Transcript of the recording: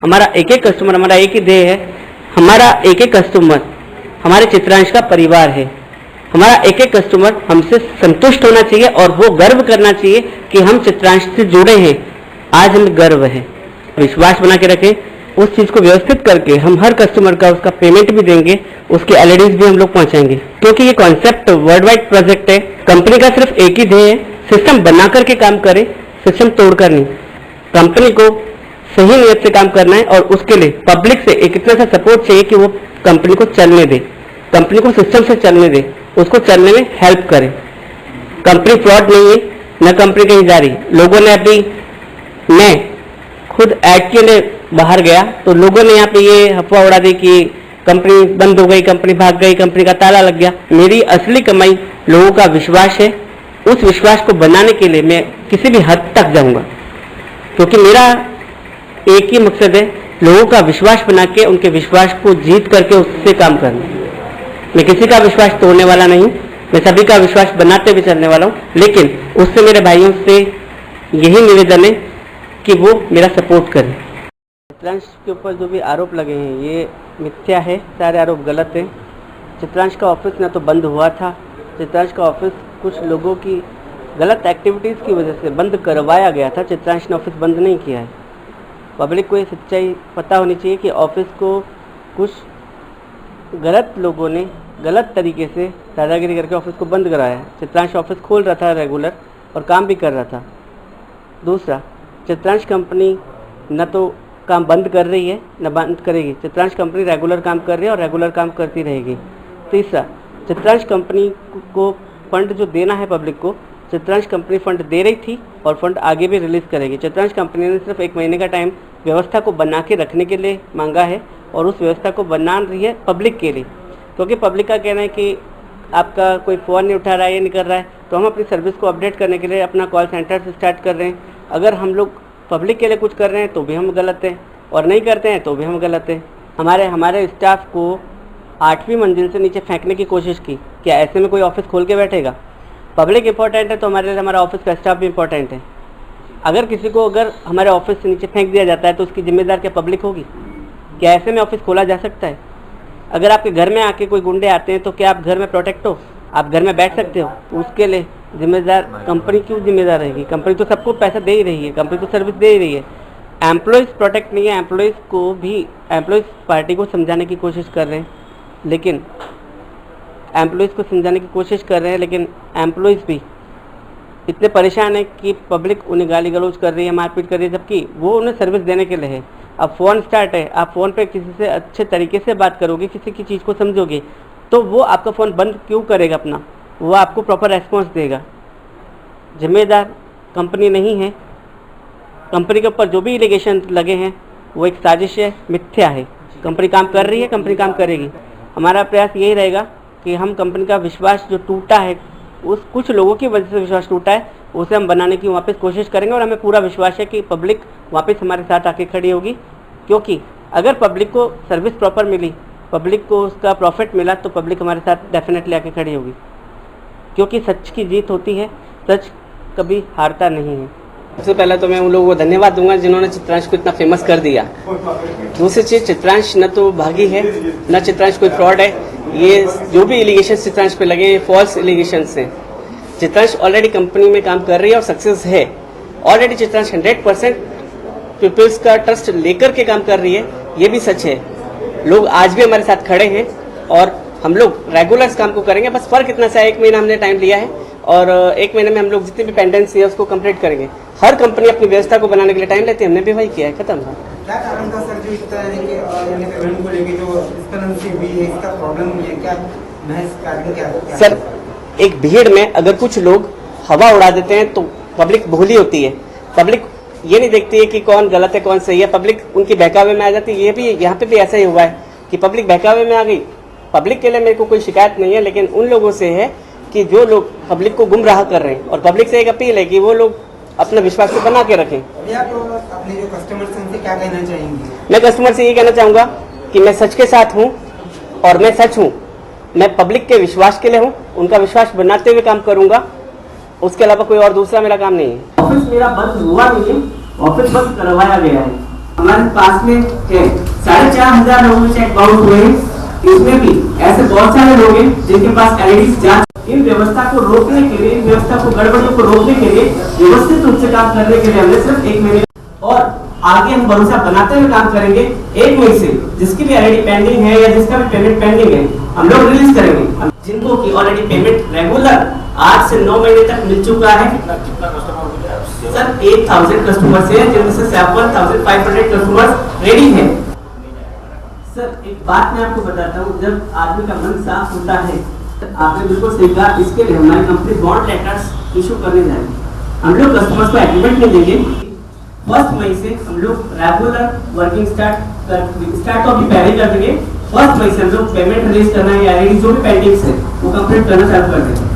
हमारा एक एक कस्टमर, हमारा एक ही ध्येय है। हमारा एक एक कस्टमर हमारे चित्रांश का परिवार है। हमारा एक एक कस्टमर हमसे संतुष्ट होना चाहिए और वो गर्व करना चाहिए कि हम चित्रांश से जुड़े हैं। आज हमें गर्व है। विश्वास बना के रखें, उस चीज़ को व्यवस्थित करके हम हर कस्टमर का उसका पेमेंट भी देंगे, उसके एलईडीज भी हम लोग पहुंचाएंगे, क्योंकि ये कॉन्सेप्ट वर्ल्ड वाइड प्रोजेक्ट है। कंपनी का सिर्फ एक ही ध्येय है, सिस्टम बना करके काम करे, सिस्टम तोड़कर नहीं। कंपनी को सही नियत से काम करना है और उसके लिए पब्लिक से एक इतना सा सपोर्ट चाहिए कि वो कंपनी को चलने दे, कंपनी को सिस्टम से चलने दे, उसको चलने में हेल्प करे। कंपनी फ्रॉड नहीं है, न कंपनी कहीं जा रही। लोगों ने अभी, मैं खुद ऐड के लिए बाहर गया तो लोगों ने यहाँ पे ये अफवाह उड़ा दी कि कंपनी बंद हो गई, कंपनी भाग गई, कंपनी का ताला लग गया। मेरी असली कमाई लोगों का विश्वास है। उस विश्वास को बनाने के लिए मैं किसी भी हद तक जाऊंगा, क्योंकि मेरा एक ही मकसद है, लोगों का विश्वास बना के उनके विश्वास को जीत करके उससे काम करना। मैं किसी का विश्वास तोड़ने वाला नहीं, मैं सभी का विश्वास बनाते हुए चलने वाला हूँ। लेकिन उससे मेरे भाइयों से यही निवेदन है कि वो मेरा सपोर्ट करें। चित्रांश के ऊपर जो भी आरोप लगे हैं ये मिथ्या है, सारे आरोप गलत हैं। चित्रांश का ऑफिस ना तो बंद हुआ था, चित्रांश का ऑफिस कुछ लोगों की गलत एक्टिविटीज़ की वजह से बंद करवाया गया था। चित्रांश ने ऑफिस बंद नहीं किया है। पब्लिक को ये सच्चाई पता होनी चाहिए कि ऑफिस को कुछ गलत लोगों ने गलत तरीके से दादागिरी करके ऑफिस को बंद कराया है। चित्रांश ऑफिस खोल रहा था रेगुलर और काम भी कर रहा था। दूसरा, चित्रांश कंपनी न तो काम बंद कर रही है न बंद करेगी। चित्रांश कंपनी रेगुलर काम कर रही है और रेगुलर काम करती रहेगी। तीसरा, चित्रांश कंपनी को फंड जो देना है पब्लिक को, चित्रांश कंपनी फंड दे रही थी और फंड आगे भी रिलीज़ करेगी। चित्रांश कंपनी ने सिर्फ 1 महीने का टाइम व्यवस्था को बना के रखने के लिए मांगा है और उस व्यवस्था को बना रही है पब्लिक के लिए, क्योंकि पब्लिक का कहना है कि आपका कोई फ़ोन नहीं उठा रहा है, ये नहीं कर रहा है, तो हम अपनी सर्विस को अपडेट करने के लिए अपना कॉल सेंटर से स्टार्ट कर रहे हैं। अगर हम लोग पब्लिक के लिए कुछ कर रहे हैं तो भी हम गलत हैं और नहीं करते हैं तो भी हम गलत हैं। हमारे स्टाफ को 8वीं मंजिल से नीचे फेंकने की कोशिश की। क्या ऐसे में कोई ऑफिस खोल के बैठेगा? पब्लिक इंपॉर्टेंट है तो हमारे लिए हमारा ऑफिस का स्टाफ भी इंपॉर्टेंट है। अगर हमारे ऑफिस से नीचे फेंक दिया जाता है तो उसकी जिम्मेदार क्या पब्लिक होगी? क्या ऐसे में ऑफिस खोला जा सकता है? अगर आपके घर में आके कोई गुंडे आते हैं तो क्या आप घर में प्रोटेक्ट हो? आप घर में बैठ सकते हो? तो उसके लिए जिम्मेदार कंपनी क्यों जिम्मेदार रहेगी? कंपनी तो सबको पैसा दे ही रही है, कंपनी तो सर्विस दे ही रही है। एम्प्लॉयज़ प्रोटेक्ट नहीं है। एम्प्लॉयज़ पार्टी को समझाने की कोशिश कर रहे हैं, लेकिन एम्प्लॉयज़ भी इतने परेशान है कि पब्लिक उन्हें गाली गलौज कर रही है, मारपीट कर रही है, जबकि वो उन्हें सर्विस देने के लिए है। अब फ़ोन स्टार्ट है, आप फ़ोन पे किसी से अच्छे तरीके से बात करोगे, किसी की चीज़ को समझोगे, तो वो आपका फ़ोन बंद क्यों करेगा अपना? वो आपको प्रॉपर रेस्पॉन्स देगा। जिम्मेदार कंपनी नहीं है। कंपनी के ऊपर जो भी एलिगेशन लगे हैं वो एक साजिश है, मिथ्या है। कंपनी काम कर रही है, कंपनी काम करेगी। हमारा प्रयास यही रहेगा कि हम कंपनी का विश्वास जो टूटा है, उस कुछ लोगों की वजह से विश्वास टूटा है, उसे हम बनाने की वापस कोशिश करेंगे और हमें पूरा विश्वास है कि पब्लिक वापस हमारे साथ आके खड़ी होगी। क्योंकि अगर पब्लिक को सर्विस प्रॉपर मिली, पब्लिक को उसका प्रॉफिट मिला, तो पब्लिक हमारे साथ डेफिनेटली आके खड़ी होगी, क्योंकि सच की जीत होती है, सच कभी हारता नहीं है। सबसे पहले तो मैं उन लोगों को धन्यवाद दूंगा जिन्होंने चित्रांश को इतना फेमस कर दिया। दूसरी चीज़, चित्रांश न तो भागी है, न चित्रांश कोई फ्रॉड है। ये जो भी एलिगेशन चित्रांश पे लगे हैं, फॉल्स एलिगेशंस हैं। चित्रांश ऑलरेडी कंपनी में काम कर रही है और सक्सेस है। ऑलरेडी चित्रांश 100% पीपल्स का ट्रस्ट लेकर के काम कर रही है, ये भी सच है। लोग आज भी हमारे साथ खड़े हैं और हम लोग रेगुलर इस काम को करेंगे। बस फ़र्क इतना सा 1 महीना हमने टाइम लिया है और 1 महीने में हम लोग जितनी भी पेंडेंसी है उसको कंप्लीट करेंगे। हर कंपनी अपनी व्यवस्था को बनाने के लिए टाइम लेती है, हमने भी वही किया है। खत्म। क्या कारण था सर जो इस तरह के पेमेंट को लेके जो इस तरह से हुई है, इसका प्रॉब्लम है क्या? महज कारण क्या सर, एक भीड़ में अगर कुछ लोग हवा उड़ा देते हैं तो पब्लिक भोली होती है। पब्लिक ये नहीं देखती है कि कौन गलत है कौन सही है, पब्लिक उनकी बहकावे में आ जाती है। ये भी यहाँ पे भी ऐसा ही हुआ है कि पब्लिक बहकावे में आ गई। पब्लिक के लिए मेरे को कोई शिकायत नहीं है, लेकिन उन लोगों से है कि जो लोग पब्लिक को गुमराह कर रहे हैं। और पब्लिक से एक अपील है कि वो लोग अपना विश्वास को बना के रखें। तो अपने जो कस्टमर्स हैं उनसे क्या कहना चाहेंगे? मैं कस्टमर से ये कहना चाहूँगा कि मैं सच के साथ हूँ और मैं सच हूँ। मैं पब्लिक के विश्वास के लिए हूँ, उनका विश्वास बनाते हुए काम करूँगा। उसके अलावा कोई और दूसरा मेरा काम नहीं है। ऑफिस मेरा बंद हुआ नहीं है, ऑफिस बंद करवाया गया है। हमारे पास में है 4,500 लोगों के चेक बाउंस हुए हैं। इसमें भी ऐसे बहुत सारे लोग हैं जिनके पास एलईडी जांच, इन व्यवस्था को रोकने के लिए, इन व्यवस्था को गड़बड़ियों को रोकने के लिए, व्यवस्थित रूप से काम करने के लिए हमने सिर्फ 1 महीने और आगे हम भरोसा बनाते हुए काम करेंगे। 1 मई से जिसकी भी ऑलरेडी पेंडिंग है या जिसका भी पेमेंट पेंडिंग है, हम लोग रिलीज करेंगे। जिनको की ऑलरेडी पेमेंट रेगुलर 8 से 9 महीने तक मिल चुका है, सर 8,000 कस्टमर्स हैं, जिनमें से 7,500 कस्टमर्स रेडी हैं। सर एक बात मैं आपको बताता हूँ, जब आदमी का मन साफ होता है, आपने बिल्कुल सही कहा, इसके लिए हमारी कंपनी बॉन्ड लेटर्स इशू करने जाएगी। हम लोग कस्टमर्स को एग्रीमेंट में देंगे। 1 मई से हम लोग रेगुलर वर्किंग स्टार्ट तो अभी पहले कर देंगे। 1 मई से हम लोग पेमेंट रिलीज करना है, या जो भी पेंडिंग्स है वो कंप्लीट करना चालू कर देंगे।